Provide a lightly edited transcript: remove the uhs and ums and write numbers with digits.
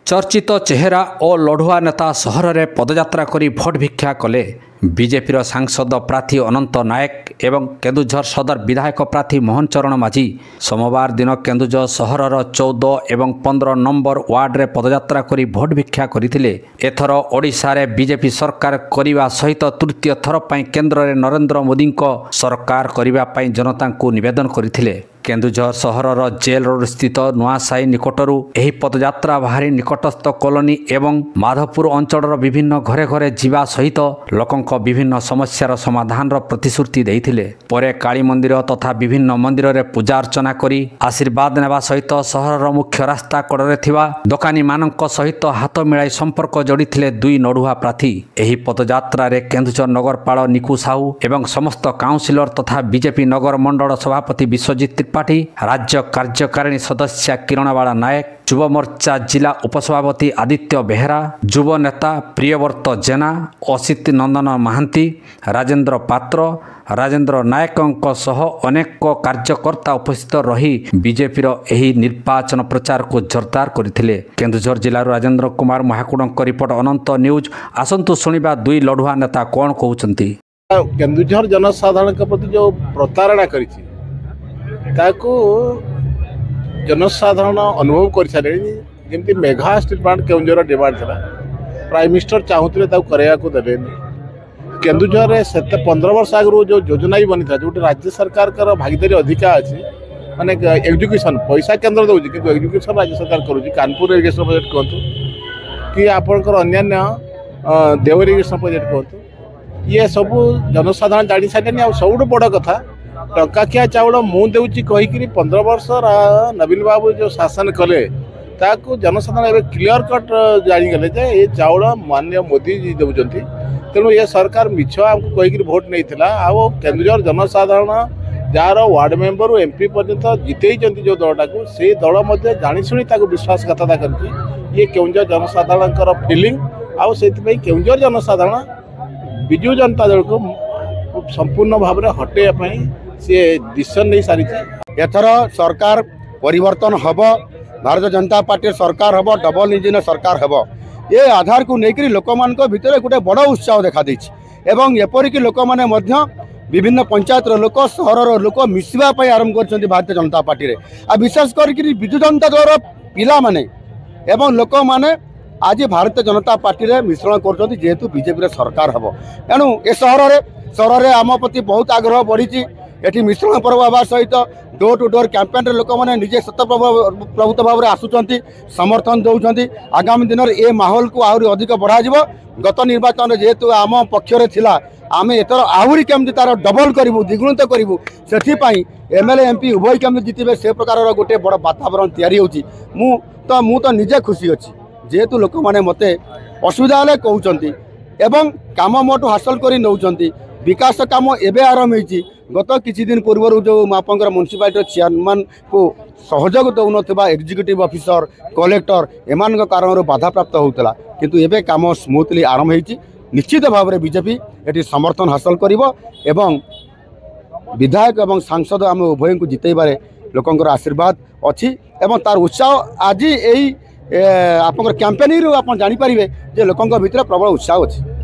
चर्चित चेहरा और लढ़ुआ नेता सहर में पदयात्रा करी भोट भिक्षा कले। बीजेपीर सांसद प्रार्थी अनंत नायक एवं केन्दुझर सदर विधायक प्रार्थी मोहन चरण माझी सोमवार दिन केन्दुझर सहरर 14 एवं 15 नंबर वार्ड रे पदयात्रा करी भोट भिक्षा करथिले। एथर ओडिशा रे बीजेपी सरकार करिवा सहित तृतीय थर पई केंद्र रे नरेंद्र मोदी को सरकार करिवा पई जनता को निवेदन करथिले। केन्दुझर सहरर जेल रोड स्थित नुआसाई निकटरू एही पदयात्रा बाहरी निकटस्थ कॉलोनी एवं माधवपुर अंचलर विभिन्न घरे घरे जीवा सहित लोकंक विभिन्न समस्यार समाधान प्रतिश्रुति देइथिले। परे काली मंदिर तथा विभिन्न मंदिर रे पूजा अर्चना करी आशीर्वाद नेबा सहित सहरर मुख्य रास्ता कड़रे थिबा दोकानी मानक सहित हाथ मिलाई संपर्क जोड़िथिले दुई नडुआ प्रार्थी। एही पदयात्रा रे केन्दुझर नगरपाल निकु साहू एवं समस्त काउंसिलर तथा बीजेपी नगर मंडल सभापति विश्वजित त्रिपाठी, राज्य कार्यकारिणी सदस्य किरणबाला नायक, युव मोर्चा जिला उपसभापति आदित्य बेहेरा, युव नेता प्रियव्रत जेना, असित नंदन महांती, राजेंद्र पात्र, राजेंद्र नायकों सह अनेक कार्यकर्ता उपस्थित रही बीजेपीर एही निर्वाचन प्रचार को जोरदार करथिले। केन्दुझर जिलार राजेंद्र कुमार महाकुड़क रिपोर्ट अनंत न्यूज। आसंतु सुनिबा दुई लढ़ुआ नेता कौन कहउचंती। केन्दुझर जनसाधारण के प्रति जो प्रतारणा करिछि ताकू जनसाधारण अनुभव कर सारे। जमी Megha steel plant Keonjhar demand था, प्राइम मिनिस्टर चाहूले कराया देने। केन्दुझर से 15 वर्ष आगु जो योजना भी बनी था जो राज्य सरकार का भागीदारी अधिका अच्छी माने एजुकेशन पैसा केन्द्र दूसरी कि एजुकेशन राज्य सरकार करुँच। कानपुर इरिगेशन प्रोजेक्ट कहतु कि आपंकर अन्न्य देव इरिगेशन प्रोजेक्ट कहतु, ये सब जनसाधारण जानी सारे। सब बड़ कथा टंकाकिया चाउल मुझे कहीकि 15 वर्ष नवीन बाबू जो शासन कले ताकू जनसाधारण एवं क्लीयर कट जानीगले जे ये चाउल माननीय मोदी जी दौरान। तेणु ये सरकार मिछ आमको कहीकि भोट नहीं आ केन्दुझर जनसाधारण जार वार्ड मेंबर एमपी पर्यंत जिते जो दलटा को से दल जाशुणी विश्वासघातता कर ये केन्दुझर जनसाधारण फिलिंग से केन्दुझर जनसाधारण विजु जनता दल को संपूर्ण भाव में हटेवाई सी डिसीजन नहीं सारी। एथर सरकार परिवर्तन हब, भारतीय जनता पार्टी सरकार हब, डबल इंजिन सरकार हब। ये आधार को लेकर लोक मान भितर गोटे बड़ उत्साह देखा एवं एपरिक लोक मैंने विभिन्न पंचायत लोक सहर लोक मिसवाई आरंभ कर भारतीय जनता पार्टी रे। विशेषकर विजु जनता दल पिला माने एवं लोक मैंने आज भारतीय जनता पार्टी रे मिश्रण कर जेहेतु बीजेपी सरकार हम। तेणु ए सहर में आम प्रति बहुत आग्रह बढ़ी। एटी मिश्रण पर्व हवा सहित डोर टू डोर कैंपेन लोक मैंने निजे प्रभुत्व भाव में आसुंच समर्थन दौरान। आगामी दिन में ये माहौल को आहरी अधिक बढ़ा। गत निर्वाचन जेहेतु आम पक्षरे थिला आम एथर आहरी केमती तार डबल करूँ द्विगुणित करूँ से एमएलए एमपी उभय केमती जितबे से प्रकार गोटे बड़ वातावरण तैयारी होची। मु तो निजे खुशी अच्छी जेहेतु लोक मैंने मते असुविधा हेले कहउचंती एवं काम मोटू हासिल कर नौचंती। विकास काम एवं आरंभ होती। गत किछि दिन पूर्व जो आपंकर म्युनिसिपालिटी चेयरमैन को सहयोग दौन एग्जीक्यूटिव ऑफिसर कलेक्टर एमान कारण बाधा प्राप्त होता किंतु एवं काम स्मूथली आरंभ होती। निश्चित भाव में बीजेपी ये समर्थन हासिल करिवो एवं विधायक एवं सांसद आम उभय को जितेबारे लोकंकर आशीर्वाद अच्छी एवं तार उत्साह आज यही आप कैंपेनिंग आप जानीपारे जे लोकों भितर प्रबल उत्साह अच्छी।